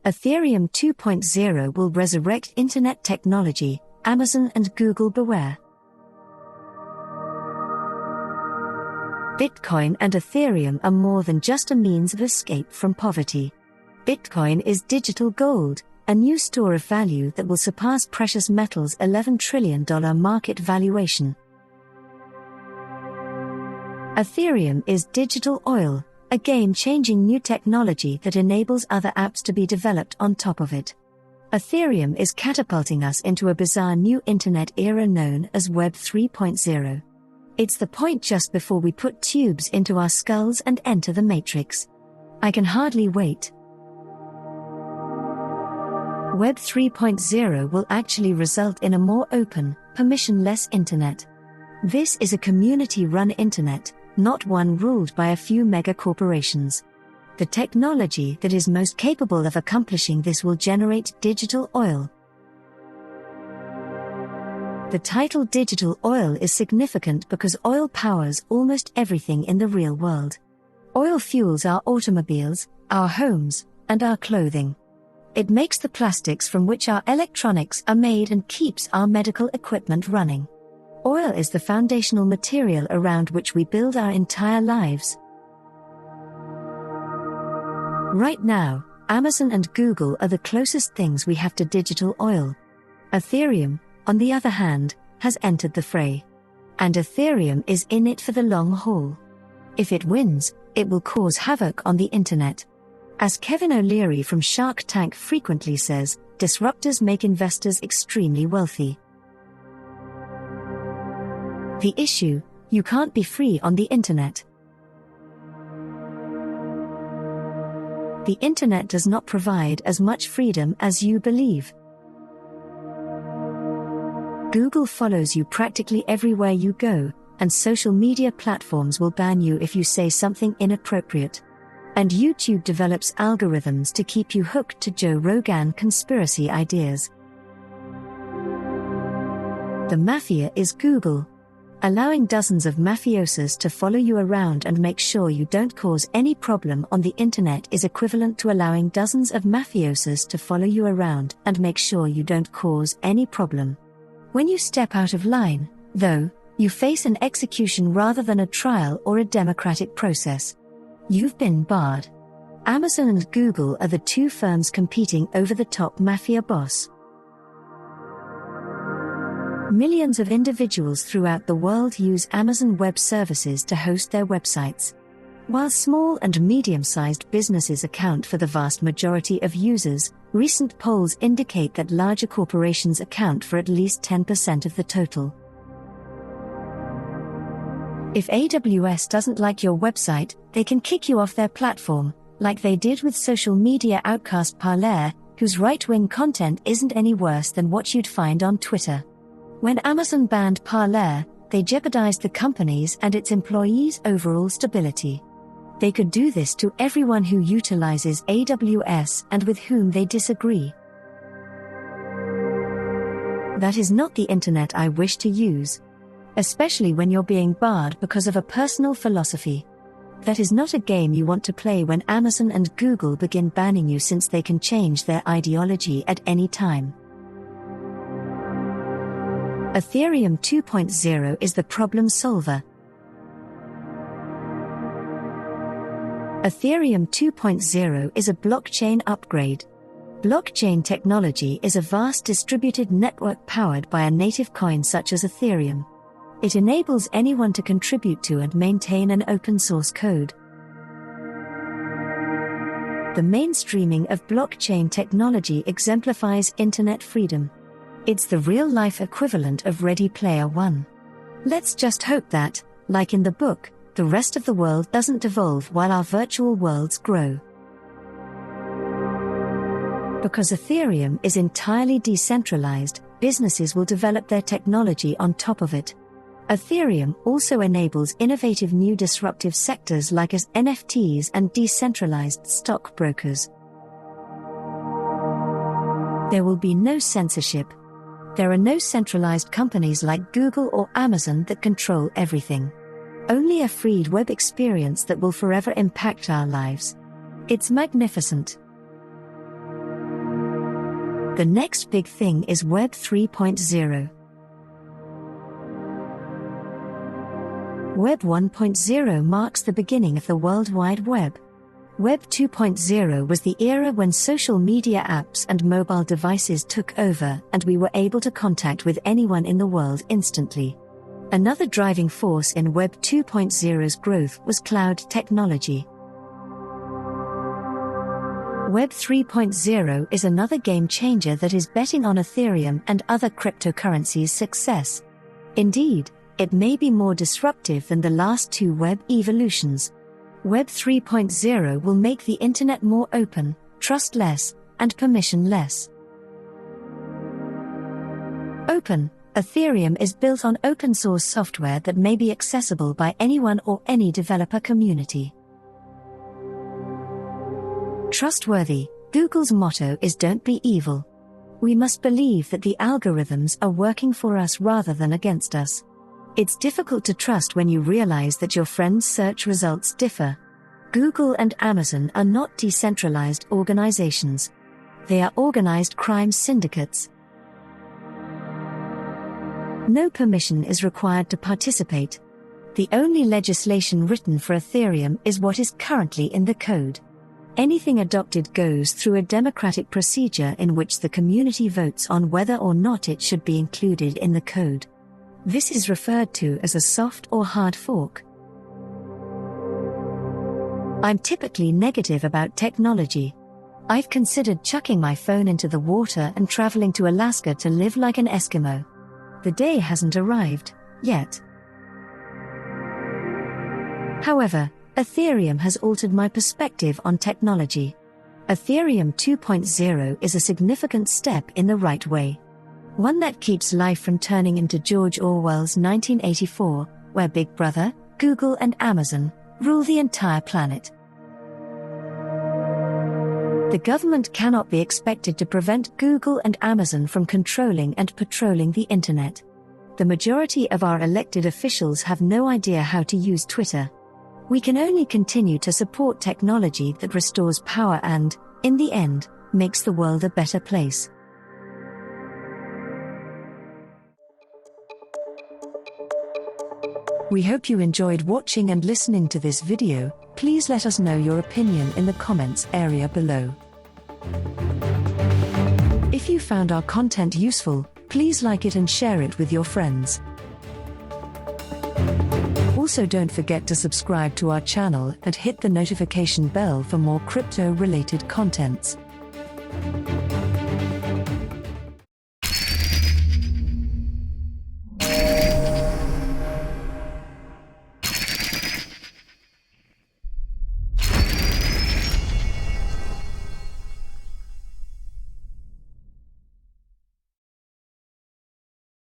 Ethereum 2.0 will resurrect internet technology, Amazon and Google beware. Bitcoin and Ethereum are more than just a means of escape from poverty. Bitcoin is digital gold, a new store of value that will surpass precious metals' $11 trillion market valuation. Ethereum is digital oil, a game-changing new technology that enables other apps to be developed on top of it. Ethereum is catapulting us into a bizarre new internet era known as Web 3.0. It's the point just before we put tubes into our skulls and enter the matrix. I can hardly wait. Web 3.0 will actually result in a more open, permissionless internet. This is a community-run internet, not one ruled by a few mega corporations. The technology that is most capable of accomplishing this will generate digital oil. The title digital oil is significant because oil powers almost everything in the real world. Oil fuels our automobiles, our homes, and our clothing. It makes the plastics from which our electronics are made and keeps our medical equipment running. Oil is the foundational material around which we build our entire lives. Right now, Amazon and Google are the closest things we have to digital oil. Ethereum, on the other hand, has entered the fray. And Ethereum is in it for the long haul. If it wins, it will cause havoc on the internet. As Kevin O'Leary from Shark Tank frequently says, disruptors make investors extremely wealthy. The issue: you can't be free on the internet. The internet does not provide as much freedom as you believe. Google follows you practically everywhere you go, and social media platforms will ban you if you say something inappropriate. And YouTube develops algorithms to keep you hooked to Joe Rogan conspiracy ideas. The mafia is Google. Allowing dozens of mafiosos to follow you around and make sure you don't cause any problem on the internet is equivalent to allowing dozens of mafiosos to follow you around and make sure you don't cause any problem. When you step out of line, though, you face an execution rather than a trial or a democratic process. You've been barred. Amazon and Google are the two firms competing over the top mafia boss. Millions of individuals throughout the world use Amazon Web Services to host their websites. While small and medium-sized businesses account for the vast majority of users, recent polls indicate that larger corporations account for at least 10% of the total. If AWS doesn't like your website, they can kick you off their platform, like they did with social media outcast Parler, whose right-wing content isn't any worse than what you'd find on Twitter. When Amazon banned Parler, they jeopardized the company's and its employees' overall stability. They could do this to everyone who utilizes AWS and with whom they disagree. That is not the internet I wish to use. Especially when you're being barred because of a personal philosophy. That is not a game you want to play when Amazon and Google begin banning you, since they can change their ideology at any time. Ethereum 2.0 is the problem solver. Ethereum 2.0 is a blockchain upgrade. Blockchain technology is a vast distributed network powered by a native coin such as Ethereum. It enables anyone to contribute to and maintain an open source code. The mainstreaming of blockchain technology exemplifies internet freedom. It's the real-life equivalent of Ready Player One. Let's just hope that, like in the book, the rest of the world doesn't devolve while our virtual worlds grow. Because Ethereum is entirely decentralized, businesses will develop their technology on top of it. Ethereum also enables innovative new disruptive sectors like as NFTs and decentralized stockbrokers. There will be no censorship. There are no centralized companies like Google or Amazon that control everything. Only a freed web experience that will forever impact our lives. It's magnificent. The next big thing is Web 3.0. Web 1.0 marks the beginning of the World Wide Web. Web 2.0 was the era when social media apps and mobile devices took over and we were able to contact with anyone in the world instantly. Another driving force in Web 2.0's growth was cloud technology. Web 3.0 is another game changer that is betting on Ethereum and other cryptocurrencies' success. Indeed, it may be more disruptive than the last two web evolutions. Web 3.0 will make the internet more open, trustless, and permissionless. Open. Ethereum is built on open-source software that may be accessible by anyone or any developer community. Trustworthy. Google's motto is "Don't be evil." We must believe that the algorithms are working for us rather than against us. It's difficult to trust when you realize that your friends' search results differ. Google and Amazon are not decentralized organizations. They are organized crime syndicates. No permission is required to participate. The only legislation written for Ethereum is what is currently in the code. Anything adopted goes through a democratic procedure in which the community votes on whether or not it should be included in the code. This is referred to as a soft or hard fork. I'm typically negative about technology. I've considered chucking my phone into the water and traveling to Alaska to live like an Eskimo. The day hasn't arrived yet. However, Ethereum has altered my perspective on technology. Ethereum 2.0 is a significant step in the right way. One that keeps life from turning into George Orwell's 1984, where Big Brother, Google and Amazon rule the entire planet. The government cannot be expected to prevent Google and Amazon from controlling and patrolling the internet. The majority of our elected officials have no idea how to use Twitter. We can only continue to support technology that restores power and, in the end, makes the world a better place. We hope you enjoyed watching and listening to this video. Please let us know your opinion in the comments area below. If you found our content useful, please like it and share it with your friends. Also, don't forget to subscribe to our channel and hit the notification bell for more crypto-related contents.